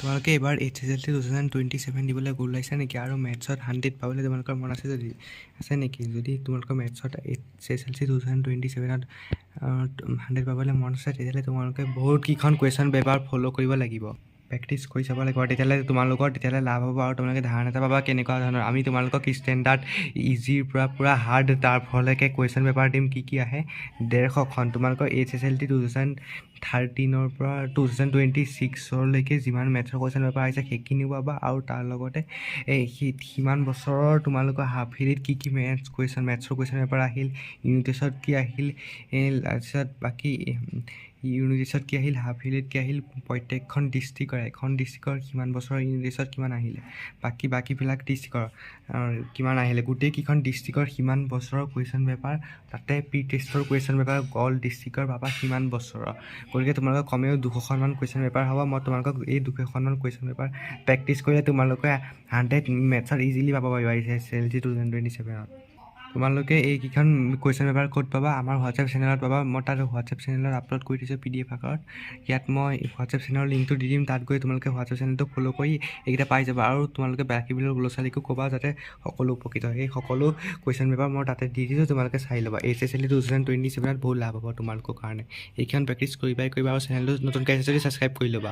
তোমালোকে এবাৰ HSLC 2027 দিবলৈ গোল লাগিছে নেকি আৰু মেথছত 100 পাবলৈ তোমালোকৰ মন আছে যদি আছে নেকি যদি তোমালোকৰ মেথছত HSLC 2027ত 100 পাবলৈ মন আছে তেতিয়াহ'লে তোমালোকে বহুত কেইখন কুৱেশ্যন পেপাৰ ফ'ল' কৰিব লাগিব প্ৰেক্টিছ কৰি চাব লাগিব আৰু তেতিয়াহ'লে লাভ হ'ব আৰু তোমালোকে ধাৰণা এটা পাবা কেনেকুৱা ধৰণৰ আমি তোমালোকক ষ্টেণ্ডাৰ্ড ইজিৰ পৰা পূৰা হাৰ্ড তাৰ ফললৈকে কুৱেশ্যন পেপাৰ দিম কি আহে 150খন তোমালোকৰ HSLC 2013ৰ পৰা 2026লৈকে যিমান মেথছৰ কুৱেশ্যন পেপাৰ আহিছে সেইখিনিও পাবা আৰু তাৰ লগতে সিমান বছৰৰ তোমালোকৰ হাফ ইয়াৰলিত কি মেথছৰ কুৱেশ্যন পেপাৰ আহিল ইউনিট টেষ্টত কি আহিল তাৰপিছত বাকী ইউনিট টেষ্টত কি আহিল হাফ ইয়াৰলিত কি আহিল প্ৰত্যেকখন ডিষ্ট্ৰিক্টৰ এখন ডিষ্ট্ৰিক্টৰ কিমান বছৰৰ ইউনিট টেষ্টত কিমান আহিলে বাকীবিলাক ডিষ্ট্ৰিক্টৰ কিমান আহিলে গোটেইকেইখন ডিষ্ট্ৰিক্টৰ সিমান বছৰৰ কুৱেশ্যন পেপাৰ তাতে প্ৰি টেষ্টৰ কুৱেশ্যন পেপাৰ অল ডিষ্ট্ৰিক্টৰ পাবা সিমান বছৰৰ গতিকে তোমালোকৰ কমেও 200খনমান কুৱেশ্যন পেপাৰ হ'ব মই তোমালোকক এই 200খনমান কুৱেশ্যন পেপাৰ প্ৰেক্টিছ কৰিলে তোমালোকে 100 মেথছত ইজিলি পাব পাৰিবা HSLC 2027ত তোমালোকে এইকেইখন কুৱেশ্যন পেপাৰ ক'ত পাবা আমাৰ হোৱাটছএপ চেনেলত পাবা মই তাত হোৱাটছএপ চেনেলত আপলোড কৰি দিছোঁ PDF আকাৰত ইয়াত মই হোৱাটছএপ চেনেলৰ লিংকটো দি দিম তাত গৈ তোমালোকে হোৱাটছএপ চেনেলটো ফ'ল' কৰি এইকেইটা পাই যাবা আৰু তোমালোকে বাকীবিলাক ল'ৰা ছোৱালীকো ক'বা যাতে সকলো উপকৃত হয় এই সকলো কুৱেশ্যন পেপাৰ মই তাতে দি দিছোঁ তোমালোকে চাই ল'বা HSLC 2027ত বহুত লাভ হ'ব তোমালোকৰ কাৰণে এইখন প্ৰেক্টিছ কৰিবা আৰু চেনেলটো নতুনকৈ আহিছে যদি ছাবস্ক্ৰাইব কৰি ল'বা